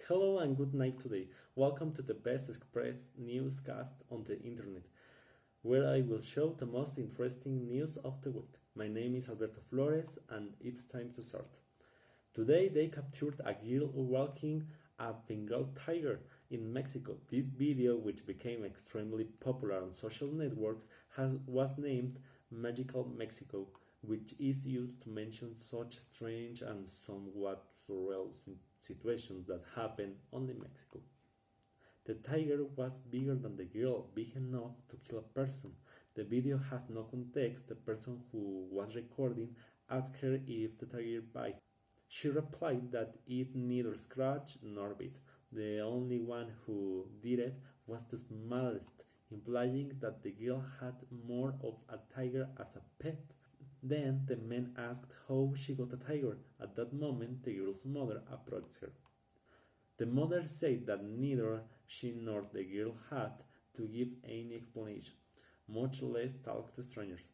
Hello and good night today. Welcome to the best express newscast on the internet, where I will show the most interesting news of the week. My name is Alberto Flores and it's time to start. Today they captured a girl walking a Bengal tiger in Mexico. This video, which became extremely popular on social networks, was named Magical Mexico, which is used to mention such strange and somewhat surreal situations that happen only in Mexico. The tiger was bigger than the girl, big enough to kill a person. The video has no context. The person who was recording asked her if the tiger bit. She replied that it neither scratched nor bit. The only one who did it was the smallest, implying that the girl had more of a tiger as a pet. Then the man asked how she got a tiger. At that moment, the girl's mother approached her. The mother said that neither she nor the girl had to give any explanation, much less talk to strangers.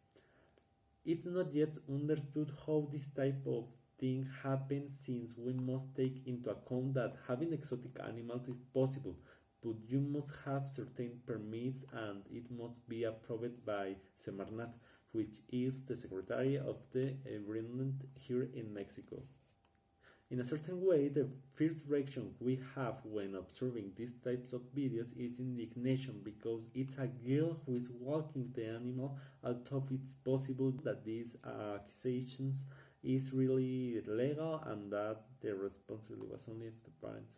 It's not yet understood how this type of thing happens, since we must take into account that having exotic animals is possible, but you must have certain permits and it must be approved by Semarnat, which is the Secretary of the Environment here in Mexico. In a certain way, the first reaction we have when observing these types of videos is indignation, because it's a girl who is walking the animal, although it's possible that these accusations is really legal and that the responsibility was only of the parents.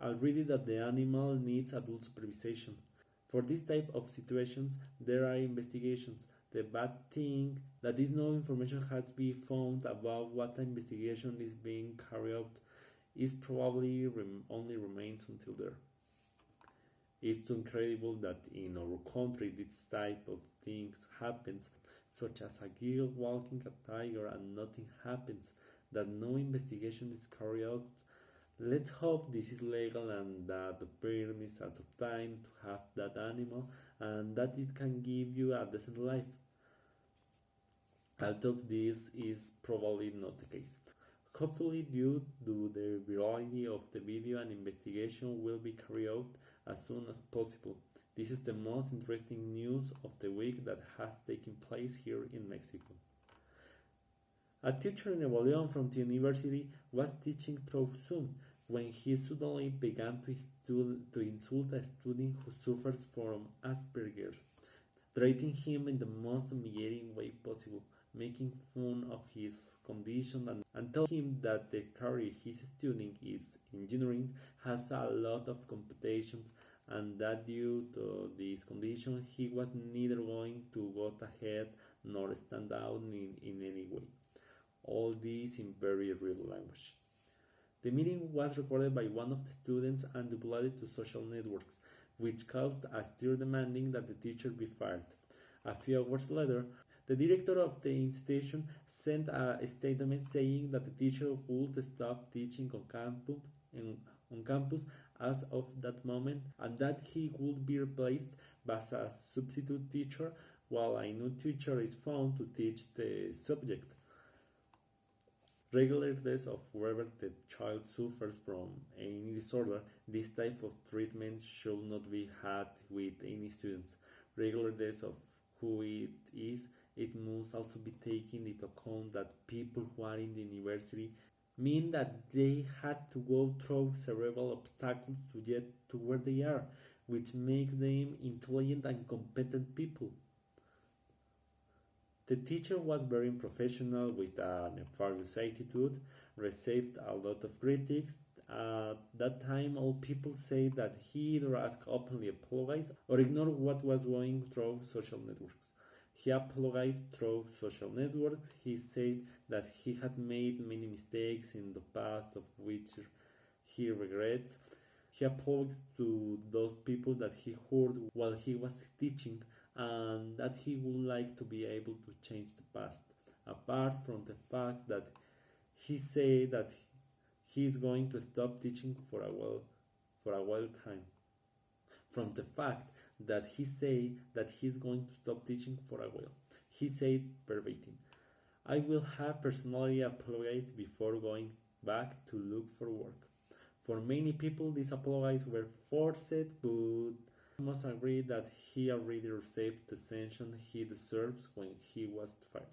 Already that the animal needs adult supervision. For this type of situations, there are investigations. The bad thing that is no information has been found about what investigation is being carried out is probably only remains until there. It's incredible that in our country this type of things happens, such as a girl walking a tiger and nothing happens, that no investigation is carried out. Let's hope this is legal and that the permits are obtained to have that animal and that it can give you a decent life. Although this is probably not the case. Hopefully, due to the virality of the video, an investigation will be carried out as soon as possible. This is the most interesting news of the week that has taken place here in Mexico. A teacher in Nuevo León from the university was teaching through Zoom when he suddenly began to insult a student who suffers from Asperger's, treating him in the most humiliating way possible, making fun of his condition and telling him that the career his student is engineering has a lot of competitions and that due to this condition he was neither going to go ahead nor stand out in any way. All this in very real language. The meeting was recorded by one of the students and uploaded to social networks, which caused a stir demanding that the teacher be fired. A few hours later, the director of the institution sent a statement saying that the teacher would stop teaching on campus as of that moment and that he would be replaced by a substitute teacher while a new teacher is found to teach the subject. Regardless of whether the child suffers from any disorder, this type of treatment should not be had with any students. Regardless of who it is, it must also be taken into account that people who are in the university mean that they had to go through several obstacles to get to where they are, which makes them intelligent and competent people. The teacher was very unprofessional with a nefarious attitude, received a lot of critics. At that time, all people said that he either asked openly apologized or ignored what was going through social networks. He apologized through social networks. He said that he had made many mistakes in the past of which he regrets. He apologized to those people that he hurt while he was teaching and that he would like to be able to change the past. Apart from the fact that he said that he is going to stop teaching for a while time. From the fact that he said that he is going to stop teaching for a while. He said verbatim, "I will have personally apologized before going back to look for work." For many people, these apologies were forced, but must agree that he already received the sanction he deserves when he was fired.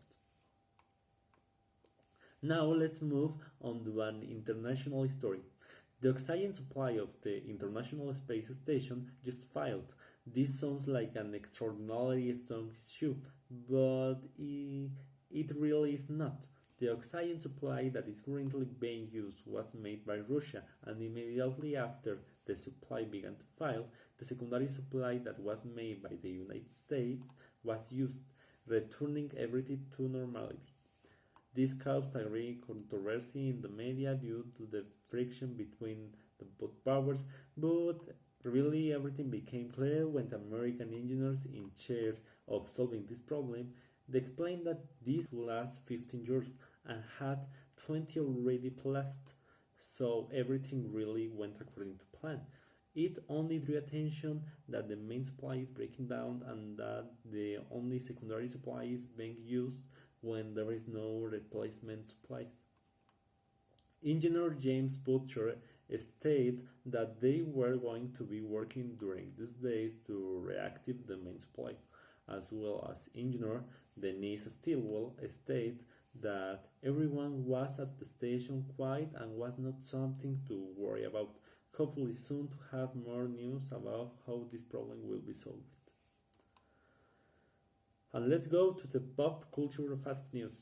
Now let's move on to an international story. The oxygen supply of the International Space Station just failed. This sounds like an extraordinarily strong issue, but it really is not. The oxygen supply that is currently being used was made by Russia, and immediately after the supply began to fail, the secondary supply that was made by the United States was used, returning everything to normality. This caused a great controversy in the media due to the friction between the both powers, but really everything became clear when the American engineers in charge of solving this problem they explained that this would last 15 years and had 20 already passed, so everything really went according to plan. It only drew attention that the main supply is breaking down and that the only secondary supply is being used when there is no replacement supplies. Engineer James Butcher stated that they were going to be working during these days to reactivate the main supply, as well as engineer Denise Stilwell stated that everyone was at the station quiet and was not something to worry about. Hopefully soon to have more news about how this problem will be solved. And let's go to the pop culture fast news.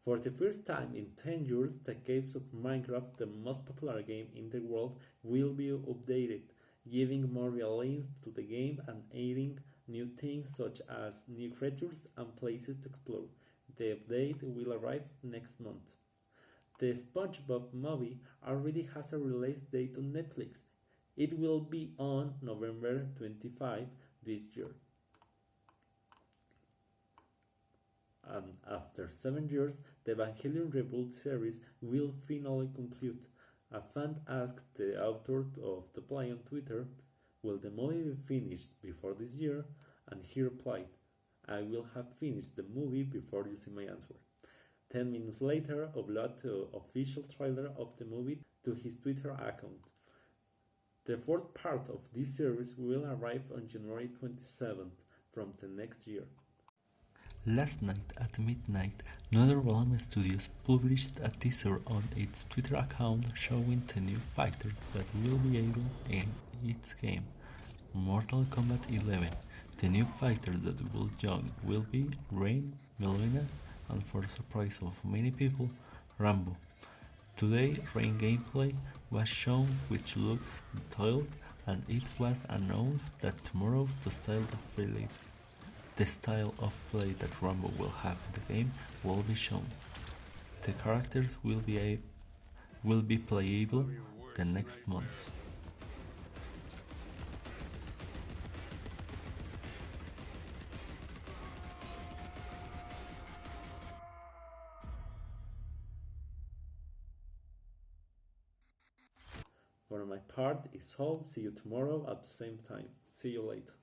For the first time in 10 years, the caves of Minecraft, the most popular game in the world, will be updated, giving more realism to the game and adding new things such as new creatures and places to explore. The update will arrive next month. The SpongeBob movie already has a release date on Netflix. It will be on November 25 this year. And after 7 years, the Evangelion Reboot series will finally conclude. A fan asked the author of the play on Twitter, "Will the movie be finished before this year?" And he replied, "I will have finished the movie before you see my answer." 10 minutes later, uploaded the official trailer of the movie to his Twitter account. The fourth part of this series will arrive on January 27th from the next year. Last night at midnight, NetherRealm Studios published a teaser on its Twitter account showing the new fighters that will be able in its game, Mortal Kombat 11. The new fighters that will join will be Rain, Melina, and for the surprise of many people, Rambo. Today, Rain gameplay was shown which looks detailed, and it was announced that tomorrow the style that Rambo will have in the game will be shown. The characters will be playable the next month. For my part, it's all. See you tomorrow at the same time. See you later.